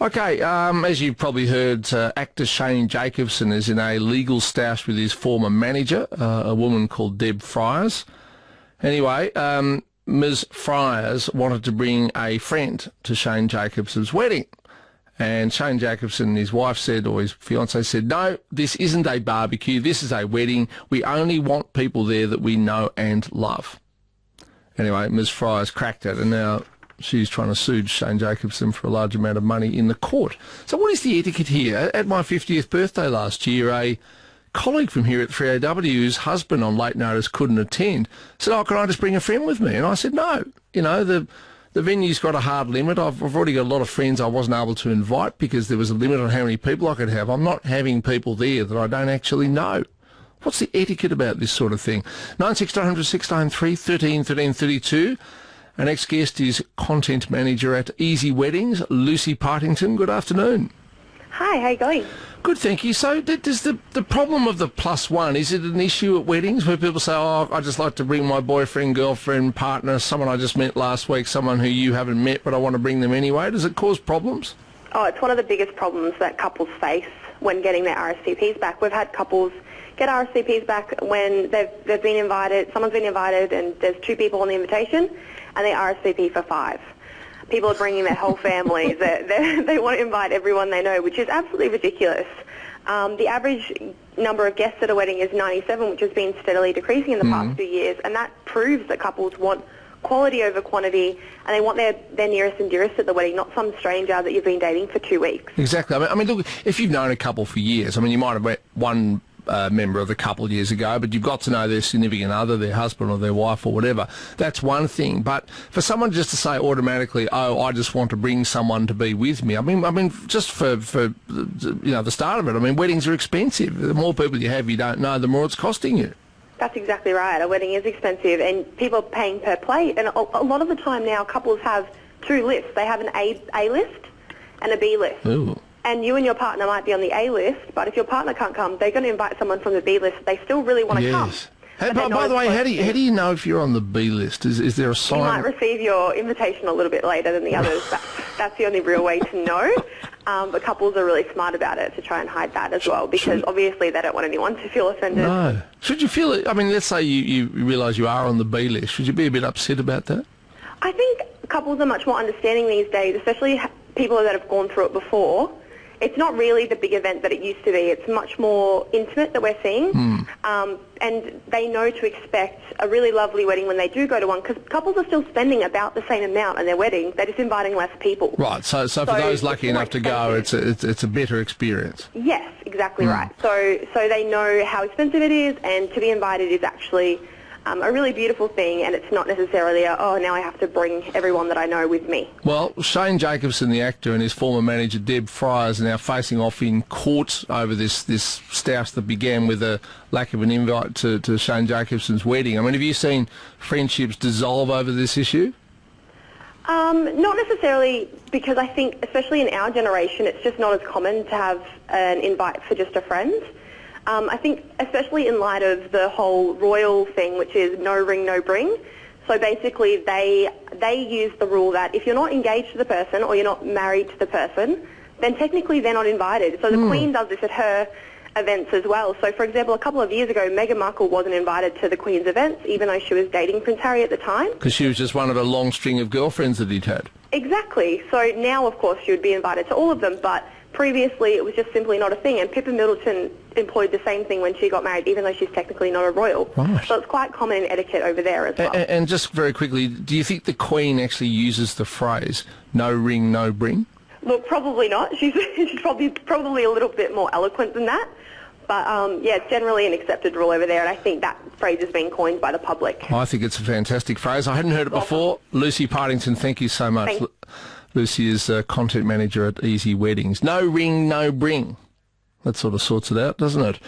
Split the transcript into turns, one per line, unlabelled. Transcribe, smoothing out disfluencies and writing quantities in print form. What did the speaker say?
Okay, as you've probably heard, actor Shane Jacobson is in a legal stoush with his former manager, a woman called Deb Fryers. Anyway, Ms. Fryers wanted to bring a friend to Shane Jacobson's wedding. And Shane Jacobson, his wife said, or his fiancée said, no, this isn't a barbecue, this is a wedding. We only want people there that we know and love. Anyway, Ms. Fryers cracked it, and now she's trying to sue Shane Jacobson for a large amount of money in the court. So what is the etiquette here? At my 50th birthday last year, a colleague from here at 3AW, whose husband on late notice couldn't attend, said, oh, can I just bring a friend with me? And I said, no. You know, the venue's got a hard limit. I've already got a lot of friends I wasn't able to invite because there was a limit on how many people I could have. I'm not having people there that I don't actually know. What's the etiquette about this sort of thing? 96900 693 13 13 32. Our next guest is content manager at Easy Weddings, Lucy Partington. Good afternoon.
Hi, how you going?
Good, thank you. So does the problem of the +1, is it an issue at weddings where people say, oh, I just like to bring my boyfriend, girlfriend, partner, someone I just met last week, someone who you haven't met, but I want to bring them anyway? Does it cause problems?
Oh, it's one of the biggest problems that couples face when getting their RSVPs back. We've had couples get RSVPs back when they've been invited, someone's been invited and there's 2 people on the invitation and they RSVP for 5. People are bringing their whole families. They want to invite everyone they know, which is absolutely ridiculous. The average number of guests at a wedding is 97, which has been steadily decreasing in the past few years, and that proves that couples want quality over quantity, and they want their nearest and dearest at the wedding, not some stranger that you've been dating for 2 weeks.
Exactly. I mean, look, if you've known a couple for years, I mean, you might have met one member of the couple years ago, but you've got to know their significant other, their husband or their wife or whatever. That's one thing. But for someone just to say automatically, oh, I just want to bring someone to be with me, I mean, just for the start of it, I mean, weddings are expensive. The more people you have you don't know, the more it's costing you.
That's exactly right. A wedding is expensive, and people are paying per plate. And a lot of the time now, couples have 2 lists. They have an A list and a B list.
Ooh.
And you and your partner might be on the A list, but if your partner can't come, they're going to invite someone from the B list. They still really want to come.
Yes. Hey, by the way, how do you know if you're on the B list? Is there a sign?
You might receive your invitation a little bit later than the others. That's the only real way to know. But couples are really smart about it to try and hide that as well, because obviously they don't want anyone to feel offended.
No. Should you feel it? I mean, let's say you realise you are on the B list. Should you be a bit upset about that?
I think couples are much more understanding these days, especially people that have gone through it before. It's not really the big event that it used to be. It's much more intimate that we're seeing. And they know to expect a really lovely wedding when they do go to one, because couples are still spending about the same amount on their wedding. They're just inviting less people.
Right, so for those lucky enough to go, it's a better experience.
Yes, exactly right. So they know how expensive it is, and to be invited is actually a really beautiful thing, and it's not necessarily oh, now I have to bring everyone that I know with me.
Well, Shane Jacobson, the actor, and his former manager, Deb Fryers, are now facing off in court over this stoush that began with a lack of an invite to Shane Jacobson's wedding. I mean, have you seen friendships dissolve over this issue?
Not necessarily, because I think, especially in our generation, it's just not as common to have an invite for just a friend. I think especially in light of the whole royal thing, which is no ring, no bring. So basically they use the rule that if you're not engaged to the person or you're not married to the person, then technically they're not invited. So the Queen does this at her events as well. So for example, a couple of years ago, Meghan Markle wasn't invited to the Queen's events, even though she was dating Prince Harry at the time.
Because she was just one of a long string of girlfriends that he'd had. Exactly.
So now, of course, she would be invited to all of them, but previously it was just simply not a thing. And Pippa Middleton employed the same thing when she got married, even though she's technically not a royal.
Right.
So it's quite common in etiquette over there as well.
And just very quickly, do you think the Queen actually uses the phrase, no ring, no bring?
Look, probably not. She's probably a little bit more eloquent than that. But, yeah, it's generally an accepted rule over there, and I think that phrase has been coined by the public.
I think it's a fantastic phrase. I hadn't heard it before. Lucy Partington, thank you so much. Lucy is content manager at Easy Weddings. No ring, no bring. That sort of sorts it out, doesn't it?